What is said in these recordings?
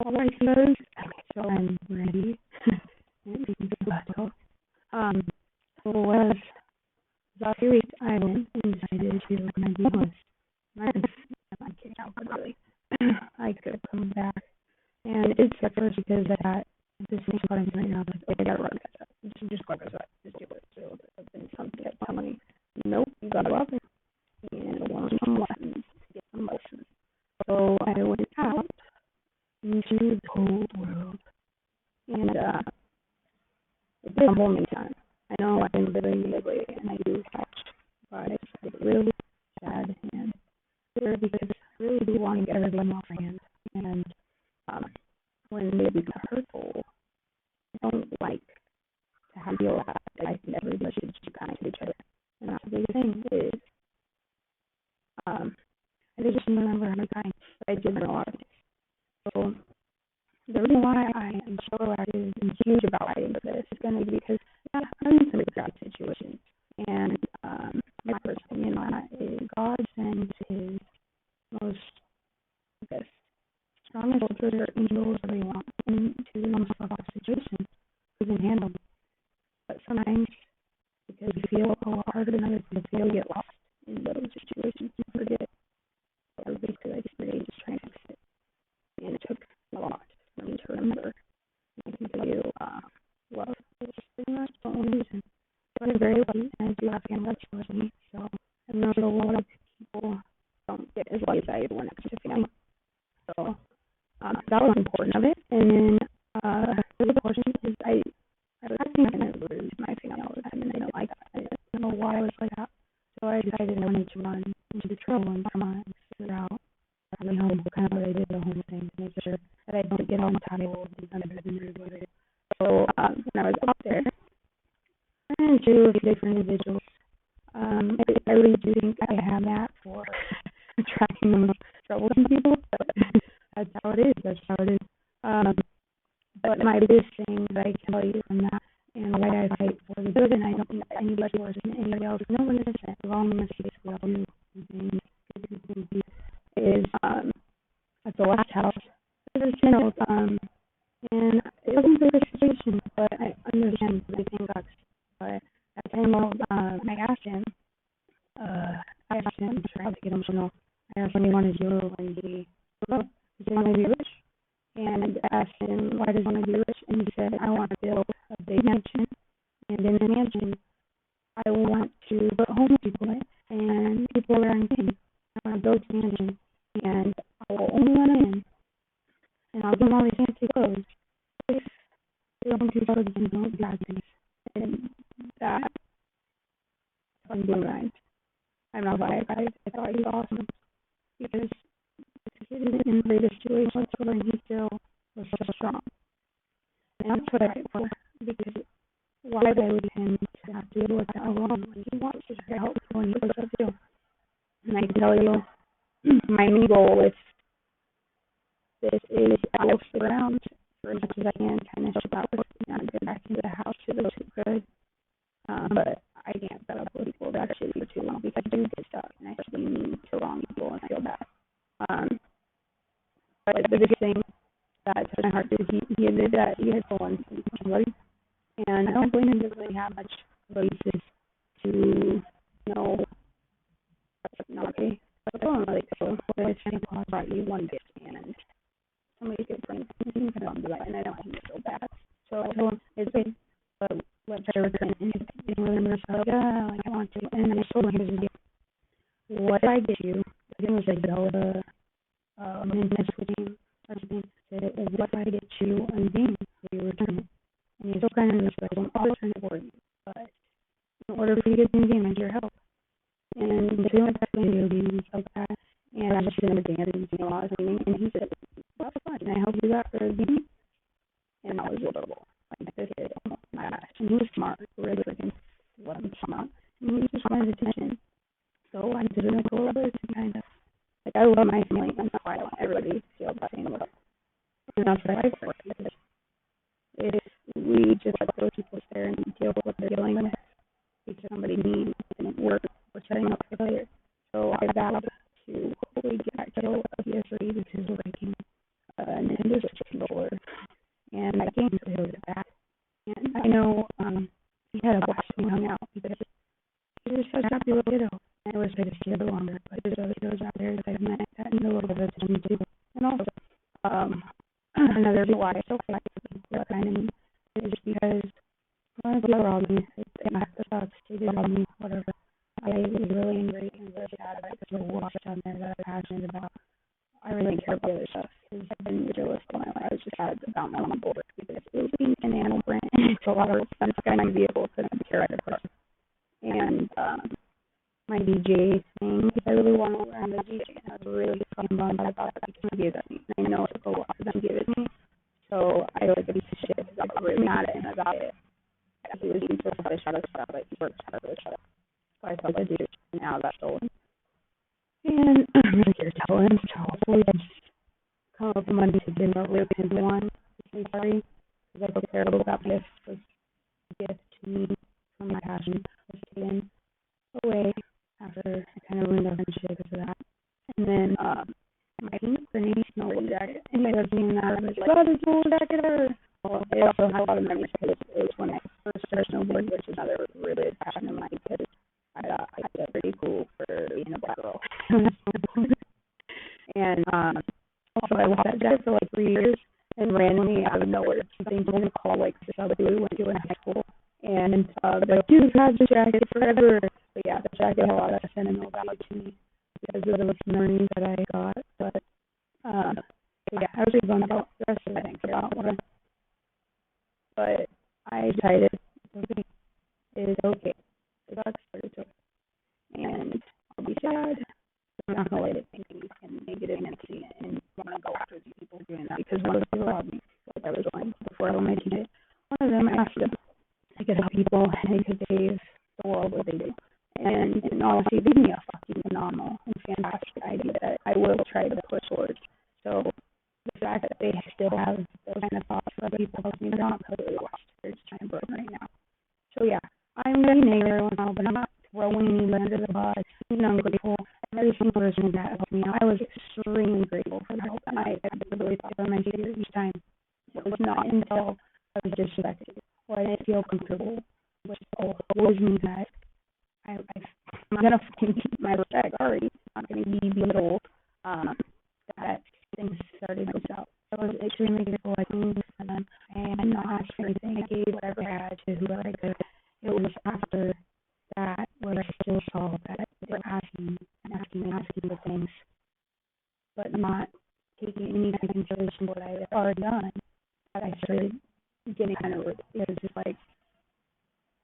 Alright, guys. Okay, so I'm ready. And we can do that. Um, so as last week, I went and decided to look my D-list. My kicked out, but really, I could have come back. And it sucks because I got this thing part of right now, like, okay, I gotta run catch up. Just go back, just do it. So, but then something kept telling me, nope, you gotta go out there and learn some lessons, get some lessons. So I went out into the cold world, and it did humble me time. I know I've been living lately, and I do catch, but it's really sad and bitter because I really do want to get everyone off hand. And when they become hurtful, I don't like to have to feel that I think everybody should be kind to each other. And that's the big thing is, I just remember how kind I did in a lot of things. So the reason why I am so active and huge about writing for this is going to be because I'm in some bad situations. And my first opinion on that is God sends his most, I guess, strongest soldiers or angels, whatever you want, into the most difficult situations who can handle them. But sometimes, because you feel a lot harder than others, you feel you get lost in those situations. You forget. Or basically, I just really just trying to fix it. And it took a lot for me to remember. I can tell you, well, it's just pretty much the only reason. But I'm very lucky, and I do have family that supports me. So I know a lot of people don't get as lucky as I do when it comes to family. So that was important of it. And then the other portion is I was acting kind of rude to my family all the time, and I don't like that. I don't know why I was like that. So I decided I wanted to run into the trail and come on and figure out my home, kind of what I did the home thing, to make sure that I don't get on title and rude. So when I was up there, I ran into a few different individuals. I really do think I have that for attracting the most troublesome people, but that's how it is. That's how it is. But my biggest thing that I can tell you from that, and why I fight for the good, and I don't think anybody worse than anybody else, no one is innocent. We're all mistakes, we all do things, is at the last house, there's a channel, and it wasn't a good situation, but I understand everything sucks. But at the time, I asked him, I'm sure how to get emotional. I asked him what he wanted to do, and he wanted to be rich. And I asked him, why does he want to be rich? And he said, I want to build a big mansion. And in the mansion, I want to put homeless people in and people that are in pain. I want to build a mansion. And I will only let them in. And I'll give them all these fancy clothes if they don't do drugs and don't do bad things. And that, I'm doing right. I'm not biased. I thought he was awesome. Because he didn't in the greatest situation whatsoever, and he still was so strong. And that's what I fight for, because why would I leave him to have to deal with that alone when he wants to help people and he does that too? And I can tell you, my main goal with this is I will stick around for as much as I can, kind of help out with get back into the house to those who could. But I can't set up with people that actually do too long because I do get stuck and I actually mean to wrong people and I feel bad. But the biggest thing that touched my heart is he admitted that he had stolen from somebody. And I don't blame him, doesn't really have much basis to know that's not okay. But I don't really feel that it's Santa Claus brought you one gift and somebody could bring something to them, and I don't want him to feel bad. So I told him, it's okay, but let's try to return it. And he's getting really nervous, like, yeah, like I want to. And then I told him, here's the deal. What if I get you? I think it was like Zelda. Nintendo Switching or something, said, what if I get you a game for your return? And he's still kind of respectful, I'll return it for you. But in order for you to get the game, I need your help. And they went back to video games and stuff like that. And I just didn't understand it, a lot of things. And he said, well, that's fine. Can I help you out for a game? And that was adorable. Like, this is, oh my gosh. And he was smart, really freaking smart. And he just wanted attention. So I didn't go over it kind of. Like, I love my family, and that's why I want everybody to feel the same way. And that's what I for. If we just let those people stare and deal with what they're dealing with, because somebody mean and we're setting up for failure. So I vowed to hopefully get back to PS3 because we're making Nintendo Switch and that game, so he was back. And I know he had a blast when we hung out because he was such a happy little kiddo. And I wish I could stay a little longer, but there's other kiddos out there that I've met that need a little bit of attention too. And also, another reason why I still like that kind of me is just because one of the other albums, the thoughts, they did on me, whatever. I was really angry and really sad about the war stuff on there that I'm passionate about. I really didn't care about the other stuff because I've been realistic in my life. I was just sad about my own board because it was being an animal brand. It's a lot of fun skying vehicles that I care about. And my DJ thing, because I really want to learn the DJ, and I was really fucking bummed about that because I gave that me. And I know it took a lot for them to give it me. So I was like a piece of shit because I was really mad at him about it. He was being so selfish out of stuff, like he worked hard for the shut. So I felt like dude, and now that's stolen. And I'm really here to tell him, so hopefully I just come up with money to give him a really good one. I'm sorry, because I feel terrible about this. Was a gift to me from my passion was taken away after I kind of ruined our friendship because of that. And then my pink grenade snowboard jacket. Anyway, I was seeing that, I was like, oh, this old jacket ever. Well, it also had a lot of memories because it was when I first started snowboarding, which is another really passion of mine because I thought I was pretty cool for being a black girl. And also I lost that jacket for like 3 years, and randomly out of nowhere, something told me to call like the sub we went to in high school, and like, dude, I've had this jacket forever. But yeah, the jacket had a lot of sentimental value to me because of the memories that I got. But yeah, I was really bummed about the rest of it. I think about what. But I decided it's okay. It sucks, but it's okay. And I'll be sad. I'm not gonna let it think and negative energy and want to go after these people doing that because one of the people around me, like I was going before I went to it, one of them asked them I could help people and I could save the world what they do. And in honesty, they gave me a fucking phenomenal and fantastic idea that I will try to push towards. So the fact that they still have those kind of thoughts for other people helps me. They're not completely lost. They're just trying to broken right now. So yeah, I'm very negative now, but I'm not throwing anyone under the bus. I'm grateful. Every single person that helped me out, I was extremely grateful for the help, and I really thought of my teacher each time. It was not until I was disrespected or I didn't feel comfortable, which always means that I'm gonna fucking keep my respect already. I'm not gonna be belittled. That things started to out. I was extremely grateful. I think I had not asked for anything. I gave whatever I had to whoever I could. It was after that where I still saw that they were asking for things, but not taking any kind of consideration what I had already done. That I started getting kind of weird. It was just like,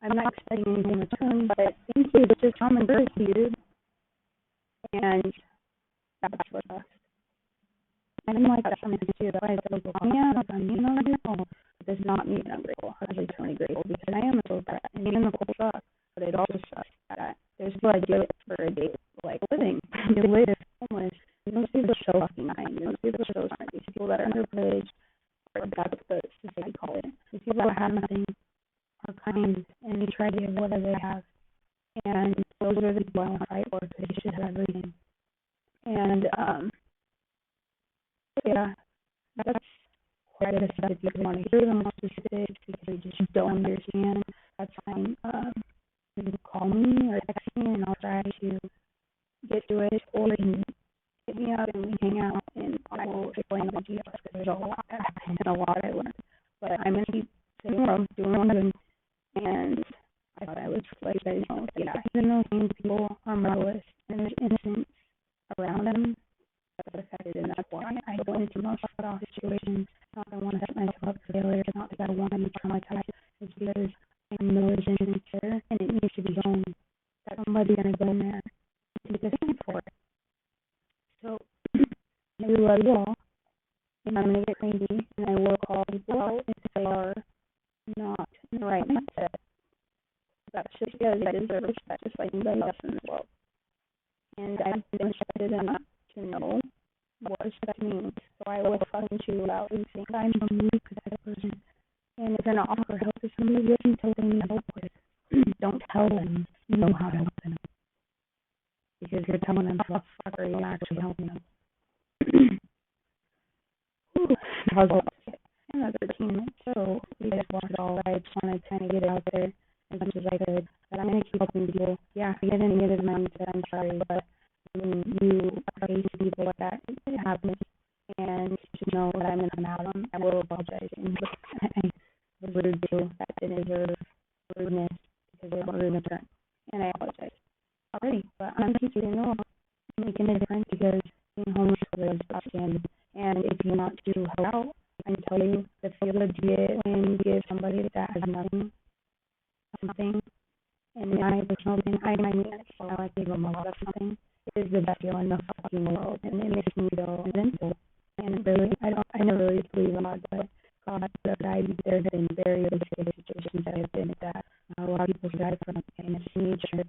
I'm not expecting anything in return, but thank you. It's just common courtesy, dude. And that's what sucks. I didn't like that from too. That's why I said, yeah, I'm being ungrateful. But this is not me being ungrateful. I'm actually eternally grateful because I am a soul brat. And even the cold sucks, but it also sucks that there's people that do it for a day, like living. They live homeless. Those people are so fucking kind. Those people are so smart. These people that are underprivileged, or that's what the society call it. These people that have nothing are kind, and they try to give whatever they have. And those are the people I want to fight for because they should have everything. And yeah, that's quite a step. If you want to hear them more specifics because you just don't understand, that's fine. You can call me or text me and I'll try to get to it, or you can hit me up and we hang out and I will explain what you because there's a lot that happened and a lot I learned. But I'm going to keep sitting around doing what I'm doing, and I thought I was like, yeah, even though these people are murderous and there's innocence around them, that's affected, and that's why I go into most cut-off situations. Not that I want to set myself up for failure, not that I want to be traumatized, it's because I know there's innocence there, and it needs to be shown that somebody's going to go in there and take a stand for it. So, I do love you all, and I'm going to get crazy, and I will call people out if they are not in the right mindset. That's just because I deserve respect just like anybody else in this world. And I've been respected enough to know what respect means. So I will fucking chew out and think I'm a weak person. And if you're not offer help to somebody, you can tell them you need help with. Don't tell them you know how to help them. Because you're telling them fuck or you're actually helping them. That was a lot to say. And about 13 minutes, so we just watched it all. I just wanted to kind of get it out there as much as I could. But I'm going to keep helping people. Yeah, I get in the other mind that I'm sorry, but when you are facing people like that, it happens. And just know that I'm going to come out on. I will apologize. And I was rude too. That didn't deserve rudeness because they want rudeness return. And I apologize already. But I'm just you know making a difference because being homeless is outstanding. And if you want to help out, I can tell you the feeling you get when you give somebody that has nothing something. And my personal opinion, I mean, I like to give them a lot of something. It is the best feeling in the fucking world, and it makes me feel invincible. And really, I never really believe in God, but God, there have been very, very serious situations that have been like that. A lot of people died from it, and it's nature.